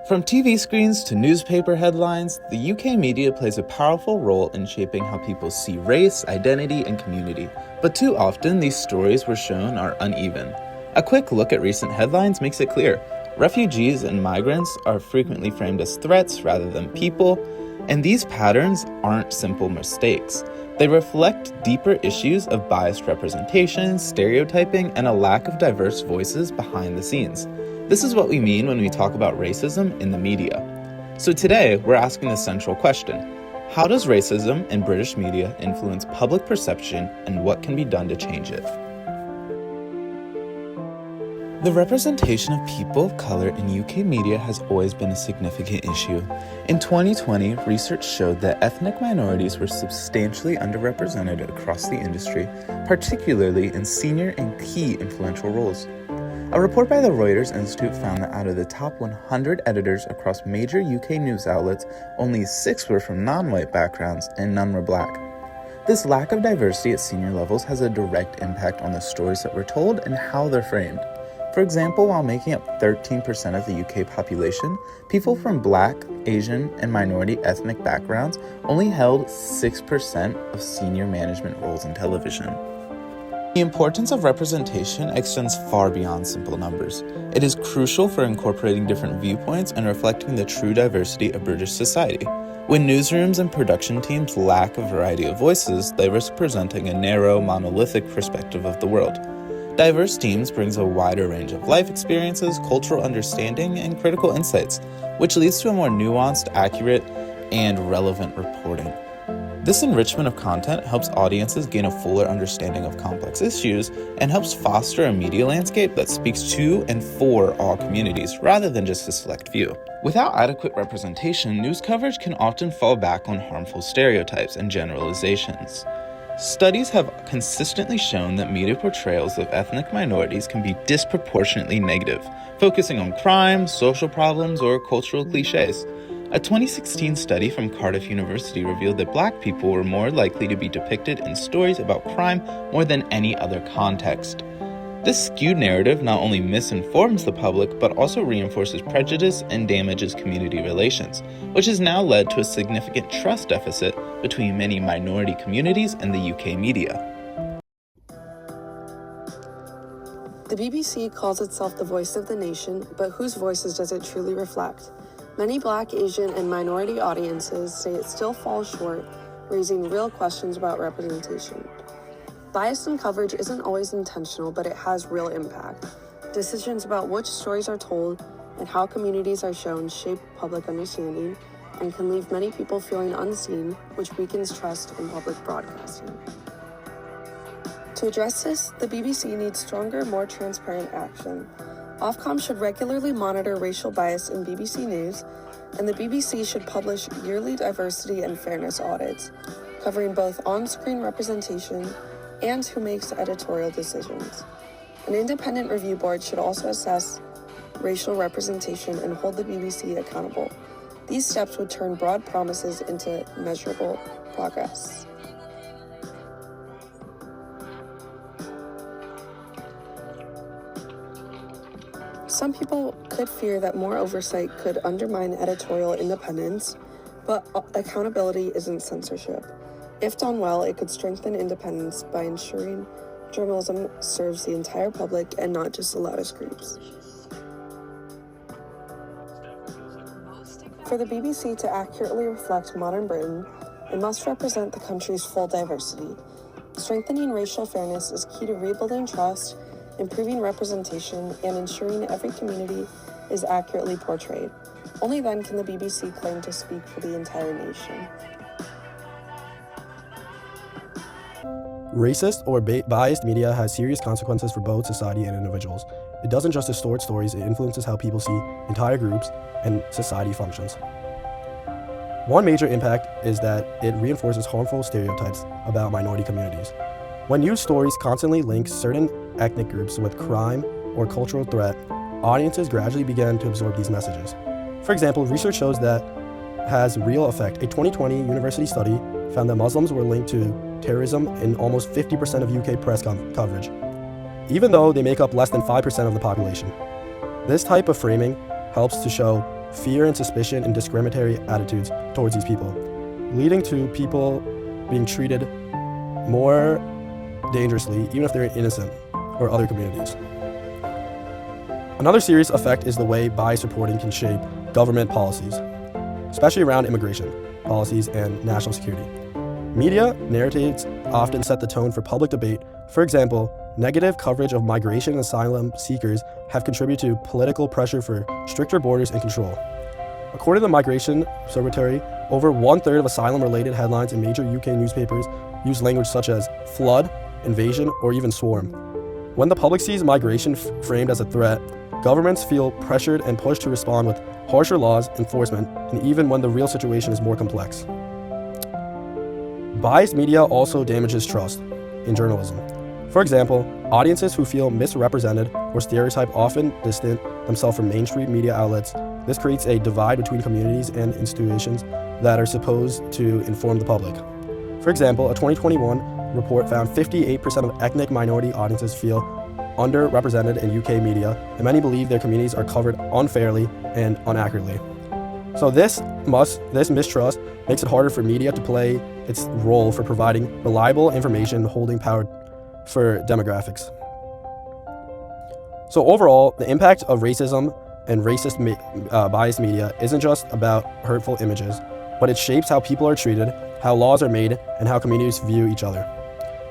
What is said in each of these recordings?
From TV screens to newspaper headlines, the UK media plays a powerful role in shaping how people see race, identity, and community. But too often, these stories we're shown are uneven. A quick look at recent headlines makes it clear. Refugees and migrants are frequently framed as threats rather than people, and these patterns aren't simple mistakes. They reflect deeper issues of biased representation, stereotyping, and a lack of diverse voices behind the scenes. This is what we mean when we talk about racism in the media. So today, we're asking the central question: how does racism in British media influence public perception, and what can be done to change it? The representation of people of color in UK media has always been a significant issue. In 2020, research showed that ethnic minorities were substantially underrepresented across the industry, particularly in senior and key influential roles. A report by the Reuters Institute found that out of the top 100 editors across major UK news outlets, only 6 were from non-white backgrounds and none were black. This lack of diversity at senior levels has a direct impact on the stories that we're told and how they're framed. For example, while making up 13% of the UK population, people from Black, Asian, and minority ethnic backgrounds only held 6% of senior management roles in television. The importance of representation extends far beyond simple numbers. It is crucial for incorporating different viewpoints and reflecting the true diversity of British society. When newsrooms and production teams lack a variety of voices, they risk presenting a narrow, monolithic perspective of the world. Diverse teams brings a wider range of life experiences, cultural understanding, and critical insights, which leads to a more nuanced, accurate, and relevant reporting. This enrichment of content helps audiences gain a fuller understanding of complex issues and helps foster a media landscape that speaks to and for all communities, rather than just a select few. Without adequate representation, news coverage can often fall back on harmful stereotypes and generalizations. Studies have consistently shown that media portrayals of ethnic minorities can be disproportionately negative, focusing on crime, social problems, or cultural cliches. A 2016 study from Cardiff University revealed that Black people were more likely to be depicted in stories about crime more than any other context. This skewed narrative not only misinforms the public, but also reinforces prejudice and damages community relations, which has now led to a significant trust deficit between many minority communities and the UK media. The BBC calls itself the voice of the nation, but whose voices does it truly reflect? Many Black, Asian, and minority audiences say it still falls short, raising real questions about representation. Bias in coverage isn't always intentional, but it has real impact. Decisions about which stories are told and how communities are shown shape public understanding and can leave many people feeling unseen, which weakens trust in public broadcasting. To address this, the BBC needs stronger, more transparent action. Ofcom should regularly monitor racial bias in BBC News, and the BBC should publish yearly diversity and fairness audits, covering both on-screen representation and who makes editorial decisions. An independent review board should also assess racial representation and hold the BBC accountable. These steps would turn broad promises into measurable progress. Some people could fear that more oversight could undermine editorial independence, but accountability isn't censorship. If done well, it could strengthen independence by ensuring journalism serves the entire public and not just the loudest groups. For the BBC to accurately reflect modern Britain, it must represent the country's full diversity. Strengthening racial fairness is key to rebuilding trust, improving representation, and ensuring every community is accurately portrayed. Only then can the BBC claim to speak for the entire nation. Racist or biased media has serious consequences for both society and individuals. It doesn't just distort stories, it influences how people see entire groups and society functions. One major impact is that it reinforces harmful stereotypes about minority communities. When news stories constantly link certain ethnic groups with crime or cultural threat, audiences gradually begin to absorb these messages. For example, research shows that has real effect. A 2020 university study found that Muslims were linked to terrorism in almost 50% of UK press coverage, even though they make up less than 5% of the population. This type of framing helps to show fear and suspicion and discriminatory attitudes towards these people, leading to people being treated more dangerously, even if they're innocent, or other communities. Another serious effect is the way bias reporting can shape government policies, especially around immigration policies and national security. Media narratives often set the tone for public debate. For example, negative coverage of migration and asylum seekers have contributed to political pressure for stricter borders and control. According to the Migration Observatory, over 1/3 of asylum-related headlines in major UK newspapers use language such as flood, invasion, or even swarm. When the public sees migration framed as a threat, governments feel pressured and pushed to respond with harsher laws enforcement, and even when the real situation is more complex. Biased media also damages trust in journalism. For example, audiences who feel misrepresented or stereotyped often distance themselves from mainstream media outlets. This creates a divide between communities and institutions that are supposed to inform the public. For example, a 2021 report found 58% of ethnic minority audiences feel underrepresented in UK media, and many believe their communities are covered unfairly and inaccurately. So this mistrust makes it harder for media to play its role for providing reliable information, holding power for demographics. So overall, the impact of racism and biased media isn't just about hurtful images, but it shapes how people are treated, how laws are made, and how communities view each other.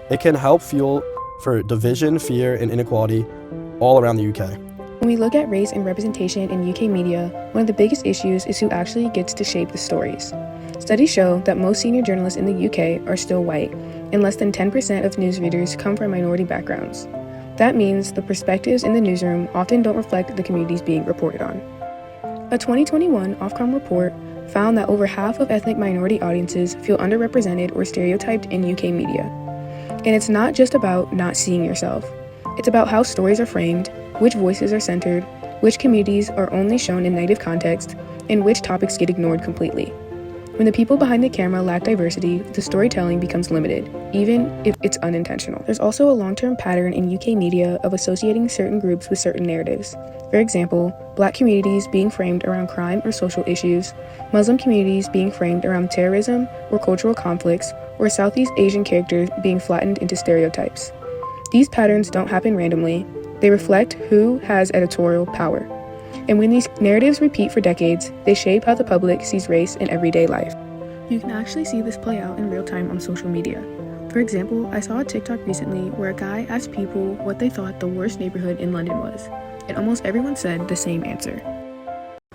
It can help fuel for division, fear, and inequality all around the UK. When we look at race and representation in UK media, one of the biggest issues is who actually gets to shape the stories. Studies show that most senior journalists in the UK are still white, and less than 10% of newsreaders come from minority backgrounds. That means the perspectives in the newsroom often don't reflect the communities being reported on. A 2021 Ofcom report found that over half of ethnic minority audiences feel underrepresented or stereotyped in UK media. And it's not just about not seeing yourself. It's about how stories are framed, which voices are centered, which communities are only shown in negative context, and which topics get ignored completely. When the people behind the camera lack diversity, the storytelling becomes limited, even if it's unintentional. There's also a long-term pattern in UK media of associating certain groups with certain narratives. For example, Black communities being framed around crime or social issues, Muslim communities being framed around terrorism or cultural conflicts, or Southeast Asian characters being flattened into stereotypes. These patterns don't happen randomly. They reflect who has editorial power. And when these narratives repeat for decades, they shape how the public sees race in everyday life. You can actually see this play out in real time on social media. For example, I saw a TikTok recently where a guy asked people what they thought the worst neighborhood in London was, and almost everyone said the same answer.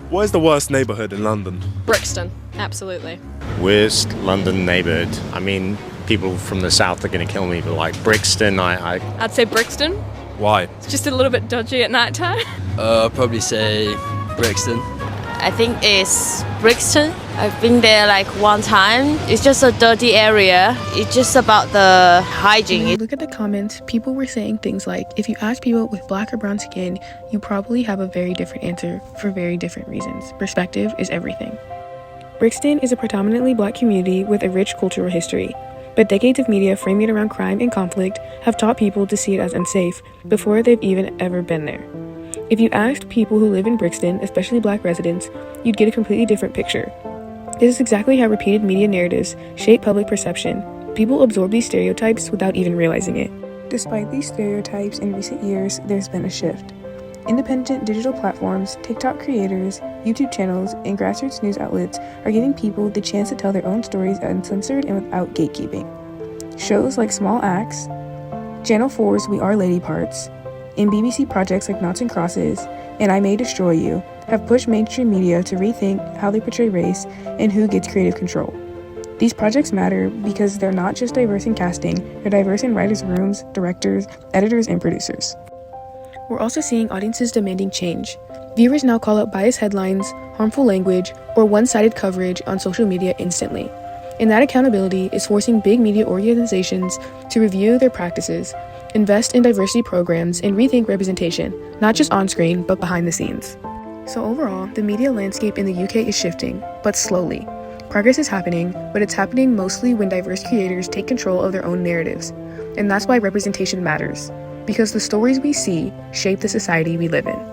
What is the worst neighbourhood in London? Brixton, absolutely. Worst London neighbourhood. I mean, people from the south are going to kill me, but like Brixton, I'd say Brixton. Why? It's just a little bit dodgy at night time. I'd probably say Brixton. I think it's Brixton. I've been there like one time. It's just a dirty area. It's just about the hygiene. When you look at the comments, people were saying things like, if you ask people with black or brown skin, you probably have a very different answer for very different reasons. Perspective is everything. Brixton is a predominantly black community with a rich cultural history. But decades of media framing it around crime and conflict have taught people to see it as unsafe before they've even ever been there. If you asked people who live in Brixton, especially black residents, you'd get a completely different picture. This is exactly how repeated media narratives shape public perception. People absorb these stereotypes without even realizing it. Despite these stereotypes, in recent years, there's been a shift. Independent digital platforms, TikTok creators, YouTube channels, and grassroots news outlets are giving people the chance to tell their own stories uncensored and without gatekeeping. Shows like Small Axe, Channel 4's We Are Lady Parts, and BBC projects like Noughts and Crosses and I May Destroy You have pushed mainstream media to rethink how they portray race and who gets creative control. These projects matter because they're not just diverse in casting, they're diverse in writers' rooms, directors, editors, and producers. We're also seeing audiences demanding change. Viewers now call out biased headlines, harmful language, or one-sided coverage on social media instantly. And that accountability is forcing big media organizations to review their practices, invest in diversity programs, and rethink representation, not just on-screen, but behind the scenes. So overall, the media landscape in the UK is shifting, but slowly. Progress is happening, but it's happening mostly when diverse creators take control of their own narratives. And that's why representation matters. Because the stories we see shape the society we live in.